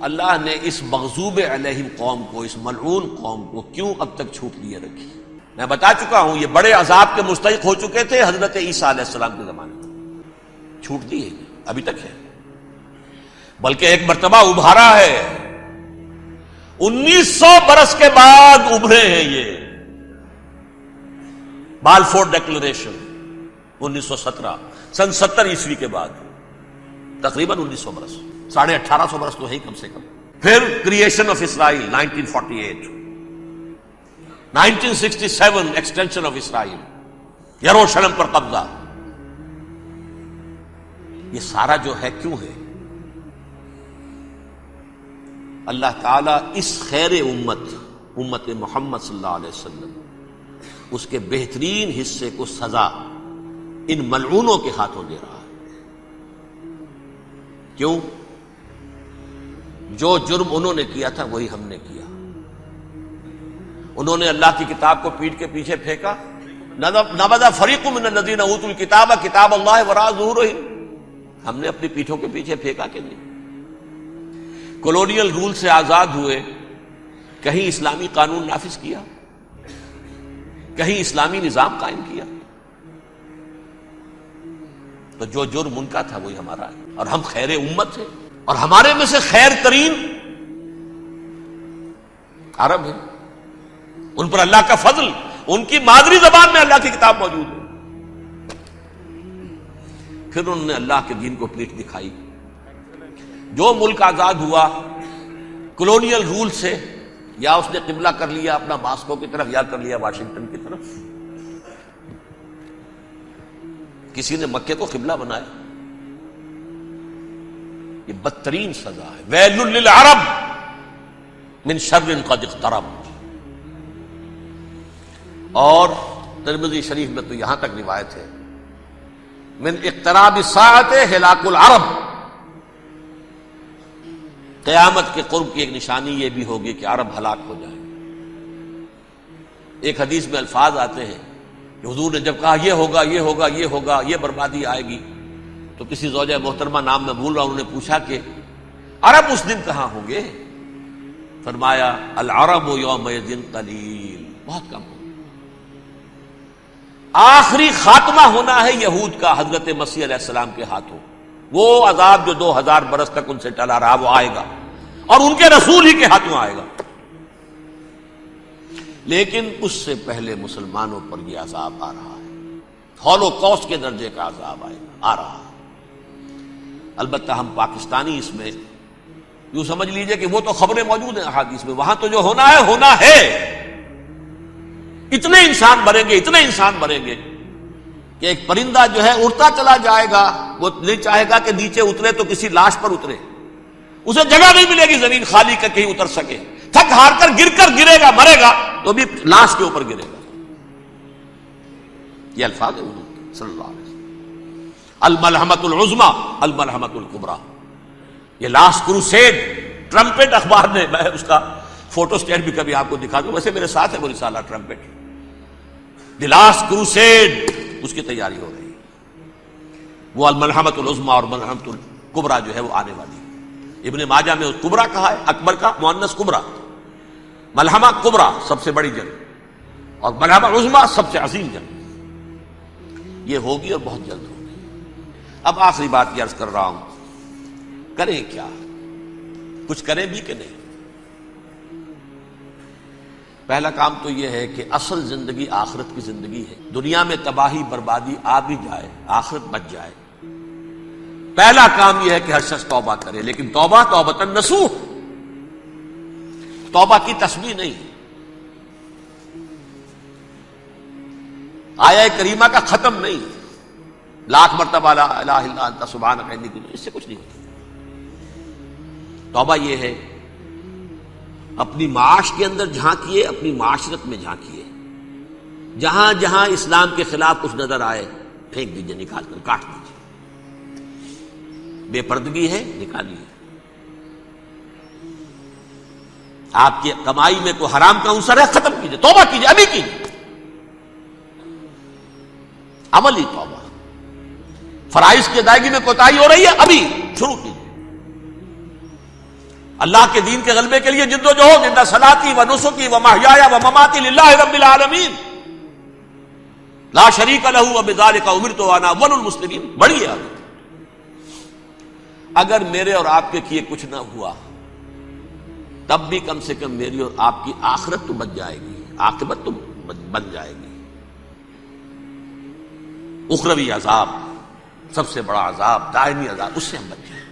اللہ نے اس مغضوب علیہم قوم کو، اس ملعون قوم کو کیوں اب تک چھوٹ لیے رکھی؟ میں بتا چکا ہوں یہ بڑے عذاب کے مستحق ہو چکے تھے حضرت عیسیٰ علیہ السلام کے زمانے میں، چھوٹ دی ہے ابھی تک ہے، بلکہ ایک مرتبہ ابھارا ہے، 1900 برس کے بعد ابھرے ہیں یہ بالفور ڈیکلریشن 1917 سن 70 عیسوی کے بعد، تقریباً 1900 برس، 1850 برس تو ہے ہی کم سے کم۔ پھر creation of Israel 1948، 1967 extension of Israel, یروشلم پر قبضہ، یہ سارا جو ہے کیوں ہے؟ اللہ تعالیٰ اس خیر امت محمد صلی اللہ علیہ وسلم اس کے بہترین حصے کو سزا ان ملعونوں کے ہاتھوں دے رہا ہے۔ کیوں؟ جو جرم انہوں نے کیا تھا وہی ہم نے کیا۔ انہوں نے اللہ کی کتاب کو پیٹھ کے پیچھے پھینکا، نبذ فریق من الذین اوتوا الکتاب کتاب اللہ وراء ظہورہم، ہم نے اپنی پیٹھوں کے پیچھے پھینکا کہ نہیں؟ کولونیل رول سے آزاد ہوئے، کہیں اسلامی قانون نافذ کیا، کہیں اسلامی نظام قائم کیا؟ تو جو جرم ان کا تھا وہی ہمارا ہے، اور ہم خیر امت ہیں، اور ہمارے میں سے خیر ترین عرب ہیں، ان پر اللہ کا فضل، ان کی مادری زبان میں اللہ کی کتاب موجود ہے۔ پھر انہوں نے اللہ کے دین کو پیٹھ دکھائی۔ جو ملک آزاد ہوا کولونیل رول سے، یا اس نے قبلہ کر لیا اپنا ماسکو کی طرف، یا کر لیا واشنگٹن کی طرف، کسی نے مکے کو قبلہ بنایا، یہ بدترین سزا ہے۔ ویل للعرب من شر قد اقترب۔ اور ترمذی شریف میں تو یہاں تک روایت ہے، من اقتراب الساعۃ ہلاک العرب، قیامت کے قرب کی ایک نشانی یہ بھی ہوگی کہ عرب ہلاک ہو جائے۔ ایک حدیث میں الفاظ آتے ہیں کہ حضور نے جب کہا یہ ہوگا یہ ہوگا یہ ہوگا، یہ بربادی آئے گی، تو کسی زوجہ محترمہ نام میں بھول رہا ہوں، انہوں نے پوچھا کہ عرب اس دن کہاں ہوں گے؟ فرمایا العرب یومئذ قلیل، بہت کم ہوں۔ آخری خاتمہ ہونا ہے یہود کا حضرت مسیح علیہ السلام کے ہاتھوں، وہ عذاب جو 2000 برس تک ان سے ٹلا رہا وہ آئے گا، اور ان کے رسول ہی کے ہاتھوں آئے گا۔ لیکن اس سے پہلے مسلمانوں پر یہ عذاب آ رہا ہے، ہولوکاسٹ کے درجے کا عذاب آ رہا ہے۔ البتہ ہم پاکستانی اس میں یوں سمجھ لیجئے کہ وہ تو خبریں موجود ہیں احادیث میں، وہاں تو جو ہونا ہے، اتنے انسان مریں گے، اتنے انسان مریں گے کہ ایک پرندہ جو ہے اڑتا چلا جائے گا، وہ نہیں چاہے گا کہ نیچے اترے تو کسی لاش پر اترے، اسے جگہ نہیں ملے گی زمین خالی کر کہیں اتر سکے، تھک ہار کر گرے گا، مرے گا تو بھی لاش کے اوپر گرے گا۔ یہ الفاظ ہیں حضور صلی اللہ علیہ وسلم، الملحمۃ العظمی الملحمۃ الکبریٰ، یہ لاسٹ کروسیڈ، ٹرمپٹ اخبار نے، میں اس کا فوٹو اسٹیٹ بھی کبھی آپ کو دکھا دوں، ویسے میرے ساتھ ہے وہ رسالہ ٹرمپٹ، دی لاسٹ کروسیڈ، اس کی تیاری ہو رہی ہے۔ وہ الملحمۃ العظمی اور ملحمۃ الکبریٰ جو ہے وہ آنے والی ہے۔ ابن ماجہ میں کبریٰ کہا ہے، اکبر کا مؤنث کبریٰ، ملحمہ کبریٰ سب سے بڑی جنگ، اور ملحمہ عظمی سب سے عظیم جنگ، یہ ہوگی اور بہت جلد ہوگی۔ اب آخری بات یہ عرض کر رہا ہوں، کریں کیا؟ کچھ کریں بھی کہ نہیں؟ پہلا کام تو یہ ہے کہ اصل زندگی آخرت کی زندگی ہے، دنیا میں تباہی بربادی آ بھی جائے، آخرت بچ جائے، پہلا کام یہ ہے کہ ہر شخص توبہ کرے، لیکن توبہ توبۃ نصوح، توبہ کی تسبیح نہیں، آیہ کریمہ کا ختم نہیں، لاکھ مرتبہ لا الہ الا انت سبحانک انی کنت، اس سے کچھ نہیں ہوتا۔ توبہ یہ ہے اپنی معاش کے اندر جھانکیے، اپنی معاشرت میں جھانکیے، جہاں جہاں اسلام کے خلاف کچھ نظر آئے پھینک دیجیے، نکال کر کاٹ دیجیے، بے پردگی ہے نکالیے، آپ کی کمائی میں کوئی حرام کا عنصر ہے ختم کیجیے، توبہ کیجیے، ابھی کیجیے، عملی توبہ۔ فرائض کی ادائیگی میں کوتاہی ہو رہی ہے، ابھی شروع کیجیے۔ اللہ کے دین کے غلبے کے لیے جد و جہد، ان صلاتی و نسکی و محیایا و مماتی للہ رب العالمین لا شریک لہ وبذالک امرت وانا اول المسلمین. بڑی ہے آگے. اگر میرے اور آپ کے کیے کچھ نہ ہوا تب بھی کم سے کم میری اور آپ کی آخرت تو بچ جائے گی، عاقبت تو بن جائے گی. اخروی عذاب، سب سے بڑا عذاب، دائمی عذاب، اس سے ہم بچ جائیں.